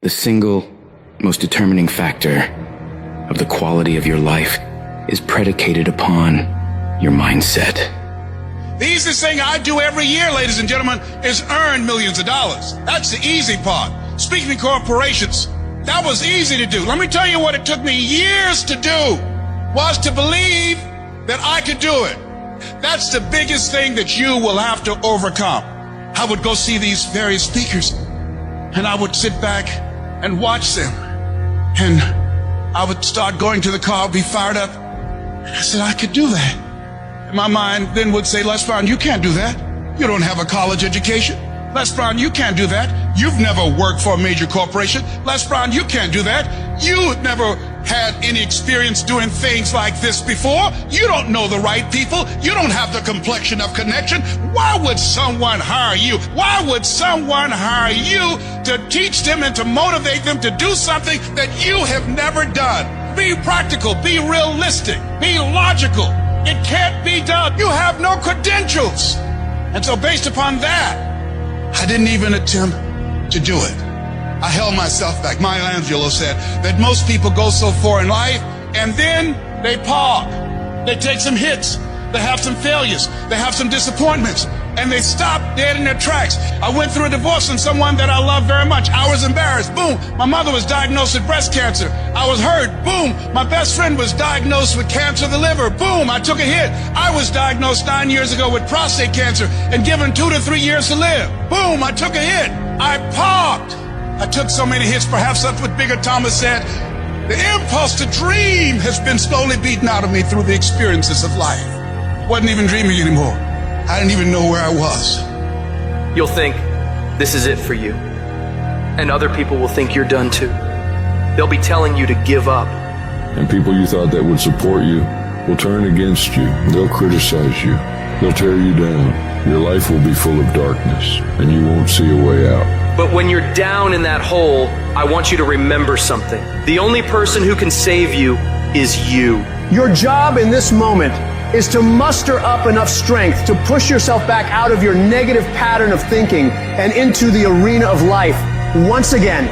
The single most determining factor of the quality of your life is predicated upon your mindset. The easiest thing I do every year, ladies and gentlemen, is earn millions of dollars. That's the easy part. Speaking to corporations, that was easy to do. Let me tell you what it took me years to do, was to believe that I could do it. That's the biggest thing that you will have to overcome. I would go see these various speakers, and I would sit back and watch them. And I would start going to the car, be fired up. I said, I could do that. And my mind then would say, Les Brown, you can't do that. You don't have a college education. Les Brown, you can't do that. You've never worked for a major corporation. Les Brown, you can't do that. You never had any experience doing things like this before. You don't know the right people. You don't have the complexion of connection. Why would someone hire you? Why would someone hire you to teach them and to motivate them to do something that you have never done? Be practical, be realistic, be logical. It can't be done. You have no credentials. And so based upon that, I didn't even attempt to do it. I held myself back. Maya Angelou said that most people go so far in life and then they park. They take some hits. They have some failures. They have some disappointments. And they stop dead in their tracks. I went through a divorce from someone that I love very much. I was embarrassed. Boom. My mother was diagnosed with breast cancer. I was hurt. Boom. My best friend was diagnosed with cancer of the liver. Boom. I took a hit. I was diagnosed 9 years ago with prostate cancer and given 2 to 3 years to live. Boom. I took a hit. I parked. I took so many hits. Perhaps that's what Bigger Thomas said. The impulse to dream has been slowly beaten out of me through the experiences of life. Wasn't even dreaming anymore. I didn't even know where I was. You'll think this is it for you. And other people will think you're done too. They'll be telling you to give up. And people you thought that would support you will turn against you. They'll criticize you. They'll tear you down. Your life will be full of darkness, and you won't see a way out. But when you're down in that hole, I want you to remember something. The only person who can save you is you. Your job in this moment is to muster up enough strength to push yourself back out of your negative pattern of thinking and into the arena of life once again.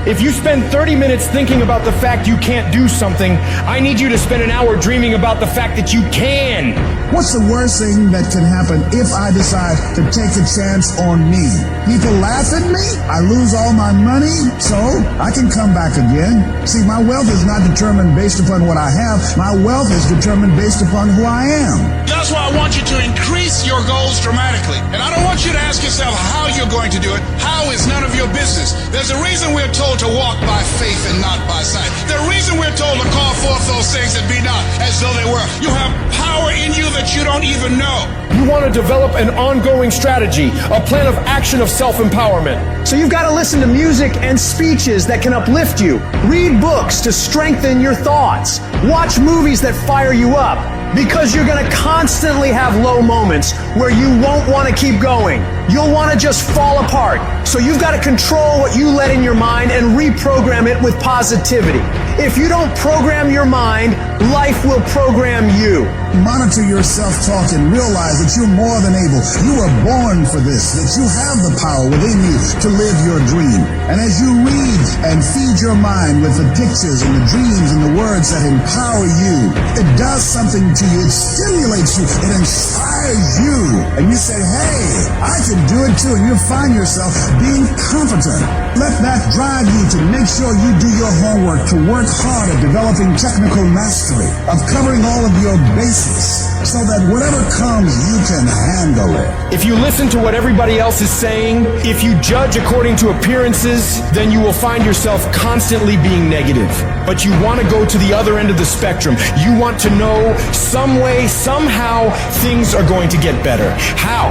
If you spend 30 minutes thinking about the fact you can't do something, I need you to spend an hour dreaming about the fact that you can. What's the worst thing that can happen if I decide to take a chance on me? People laugh at me, I lose all my money, so I can come back again. See, my wealth is not determined based upon what I have. My wealth is determined based upon who I am. That's why I want you to increase your goals dramatically. And I don't want you to ask yourself how you're going to do it. How is none of your business. There's a reason we're told to walk by faith and not by sight. The reason we're told to call forth those things that be not as though they were. You have power in you that you don't even know. You want to develop an ongoing strategy, a plan of action of self-empowerment. So you've got to listen to music and speeches that can uplift you. Read books to strengthen your thoughts. Watch movies that fire you up. Because you're going to constantly have low moments where you won't want to keep going. You'll want to just fall apart. So you've got to control what you let in your mind and reprogram it with positivity. If you don't program your mind, life will program you. Monitor your self-talk and realize that you're more than able. You were born for this, that you have the power within you to live your dream. And as you read and feed your mind with the pictures and the dreams and the words that empower you, it does something to you. It stimulates you. It inspires you. And you say, hey, I can do it too. And you find yourself being competent. Let that drive you to make sure you do your homework, to work hard at developing technical mastery, of covering all of your bases, so that whatever comes, you can handle it. If you listen to what everybody else is saying, if you judge according to appearances, then you will find yourself constantly being negative. But you want to go to the other end of the spectrum. You want to know some way, somehow, things are going to get better. How?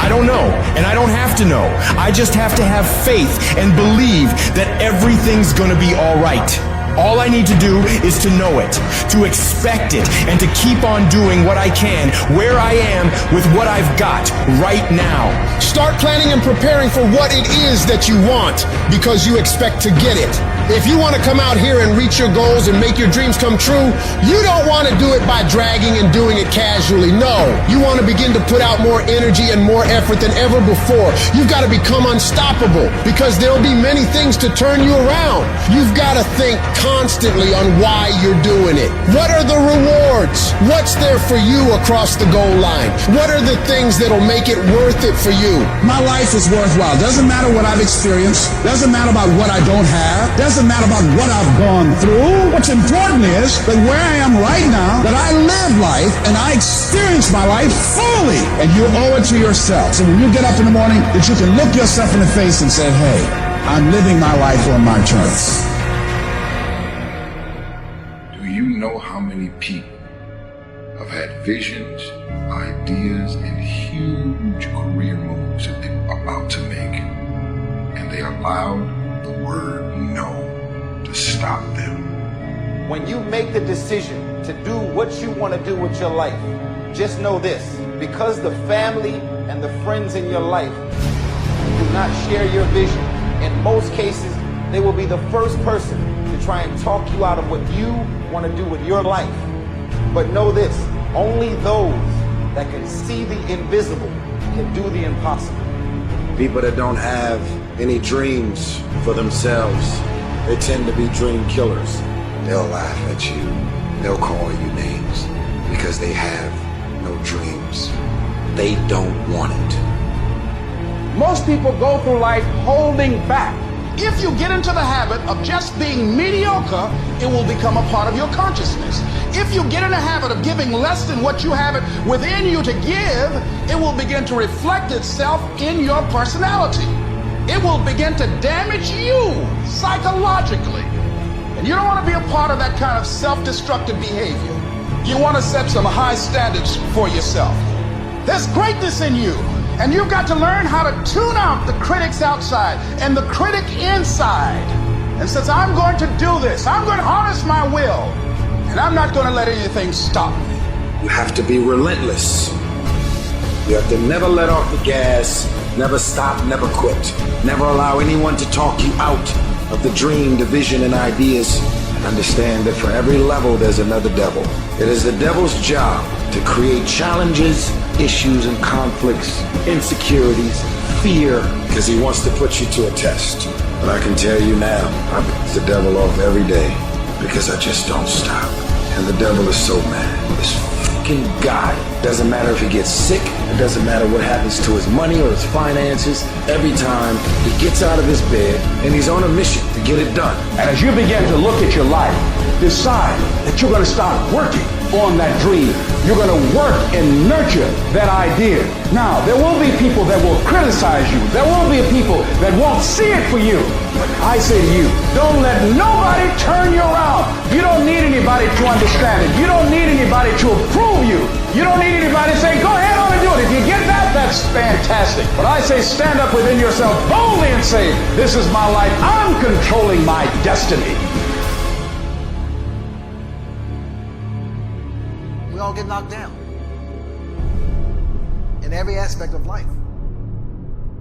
I don't know, and I don't have to know. I just have to have faith and believe that everything's gonna be all right. All I need to do is to know it, to expect it, and to keep on doing what I can, where I am, with what I've got right now. Start planning and preparing for what it is that you want, because you expect to get it. If you want to come out here and reach your goals and make your dreams come true, you don't want to do it by dragging and doing it casually. No, you want to begin to put out more energy and more effort than ever before. You've got to become unstoppable because there'll be many things to turn you around. You've got to think constantly on why you're doing it. What are the rewards? What's there for you across the goal line? What are the things that'll make it worth it for you? My life is worthwhile. Doesn't matter what I've experienced. Doesn't matter about what I don't have. Doesn't matter about what I've gone through. What's important is that where I am right now, that I live life and I experience my life fully. And you owe it to yourself. So when you get up in the morning, that you can look yourself in the face and say, hey, I'm living my life on my terms. Do you know how many people have had visions, ideas, and huge career moves that they're about to make, and they allowed the word no to stop them? When you make the decision to do what you want to do with your life, just know this: because the family and the friends in your life do not share your vision, in most cases, they will be the first person to try and talk you out of what you want to do with your life. But know this: only those that can see the invisible can do the impossible. People that don't have any dreams for themselves, they tend to be dream killers. They'll laugh at you. They'll call you names because they have no dreams. They don't want it. Most people go through life holding back. If you get into the habit of just being mediocre, it will become a part of your consciousness. If you get in the habit of giving less than what you have it within you to give, it will begin to reflect itself in your personality. It will begin to damage you psychologically. And you don't want to be a part of that kind of self-destructive behavior. You want to set some high standards for yourself. There's greatness in you, and you've got to learn how to tune out the critics outside and the critic inside. And since I'm going to do this, I'm going to harness my will, and I'm not going to let anything stop me. You have to be relentless. You have to never let off the gas, never stop, never quit. Never allow anyone to talk you out of the dream, the vision, and ideas. And understand that for every level, there's another devil. It is the devil's job to create challenges, issues, and conflicts, insecurities, fear, because he wants to put you to a test. But I can tell you now, I beat the devil off every day because I just don't stop. And the devil is so mad. This fucking guy, doesn't matter if he gets sick, it doesn't matter what happens to his money or his finances, every time he gets out of his bed and he's on a mission to get it done. And as you begin to look at your life, decide that you're going to start working on that dream. You're going to work and nurture that idea. Now, there will be people that will criticize you. There will be people that won't see it for you. But I say to you, don't let nobody turn you around. You don't need anybody to understand it. You don't need anybody to approve you. You don't need anybody to say, go ahead on and do it. If you get that, that's fantastic. But I say stand up within yourself boldly and say, this is my life. I'm controlling my destiny. We all get knocked down in every aspect of life.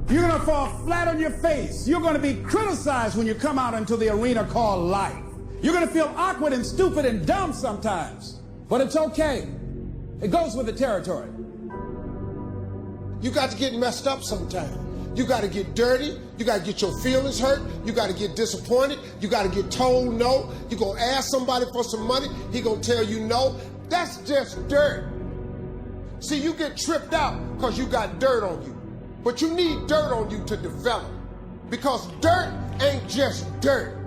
You're going to fall flat on your face. You're going to be criticized when you come out into the arena called life. You're going to feel awkward and stupid and dumb sometimes. But it's okay. It goes with the territory. You got to get messed up sometimes. You got to get dirty. You got to get your feelings hurt. You got to get disappointed. You got to get told no. You're going to ask somebody for some money. He going to tell you no. That's just dirt. See, you get tripped out because you got dirt on you. But you need dirt on you to develop. Because dirt ain't just dirt.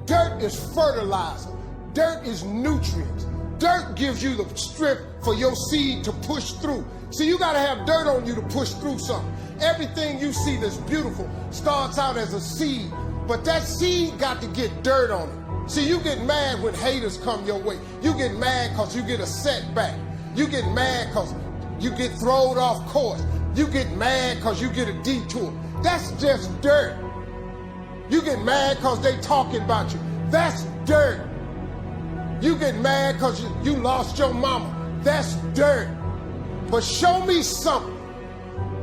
Dirt is fertilizer. Dirt is nutrients. Dirt gives you the strength for your seed to push through. See, you got to have dirt on you to push through something. Everything you see that's beautiful starts out as a seed. But that seed got to get dirt on it. See, you get mad when haters come your way. You get mad because you get a setback. You get mad because you get thrown off course. You get mad because you get a detour. That's just dirt. You get mad because they talking about you. That's dirt. You get mad because you lost your mama. That's dirt. But show me something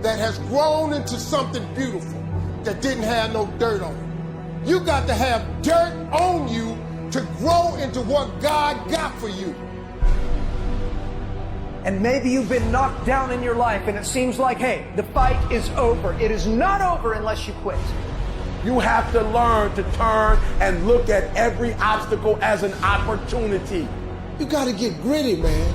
that has grown into something beautiful that didn't have no dirt on it. You got to have dirt on you to grow into what God got for you. And maybe you've been knocked down in your life and it seems like, hey, the fight is over. It is not over unless you quit. You have to learn to turn and look at every obstacle as an opportunity. You got to get gritty, man.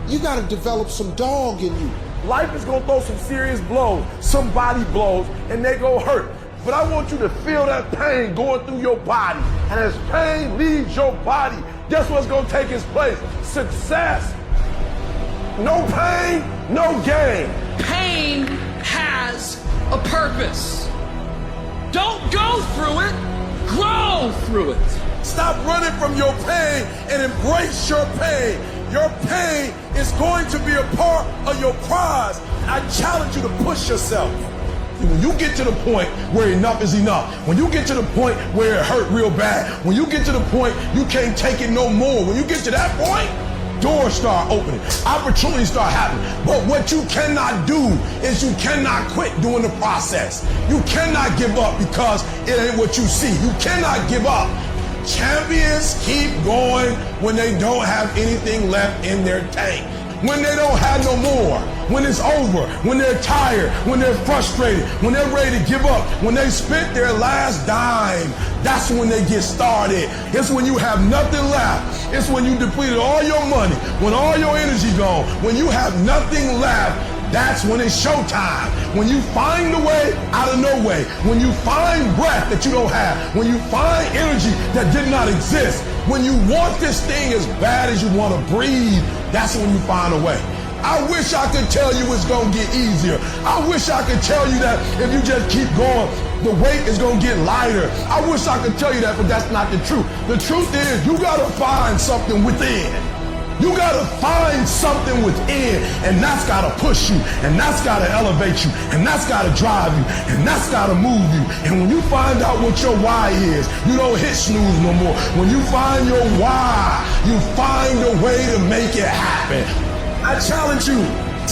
You got to develop some dog in you. Life is going to throw some serious blows, some body blows, and they go hurt. But I want you to feel that pain going through your body. And as pain leaves your body, guess what's going to take its place? Success. No pain, no gain. Pain has a purpose. Don't go through it, grow through it. Stop running from your pain and embrace your pain. Your pain is going to be a part of your prize. I challenge you to push yourself. When you get to the point where enough is enough, when you get to the point where it hurt real bad, when you get to the point you can't take it no more, when you get to that point, doors start opening, opportunities start happening. But what you cannot do is you cannot quit doing the process. You cannot give up because it ain't what you see. You cannot give up. Champions keep going when they don't have anything left in their tank. When they don't have no more, when it's over, when they're tired, when they're frustrated, when they're ready to give up, when they spent their last dime, that's when they get started. It's when you have nothing left. It's when you depleted all your money, when all your energy gone, when you have nothing left. That's when it's showtime. When you find a way out of no way. When you find breath that you don't have. When you find energy that did not exist. When you want this thing as bad as you want to breathe, that's when you find a way. I wish I could tell you it's going to get easier. I wish I could tell you that if you just keep going, the weight is going to get lighter. I wish I could tell you that, but that's not the truth. The truth is you got to find something within. You gotta find something within, and that's gotta push you, and that's gotta elevate you, and that's gotta drive you, and that's gotta move you. And when you find out what your why is, you don't hit snooze no more. When you find your why, you find a way to make it happen. I challenge you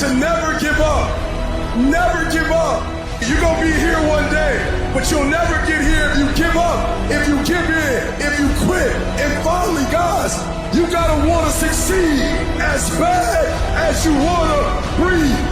to never give up. Never give up. You're gonna be here one day, but you'll never get here if you give up, if you give in, if you quit. And finally, guys, you gotta wanna succeed as bad as you wanna breathe.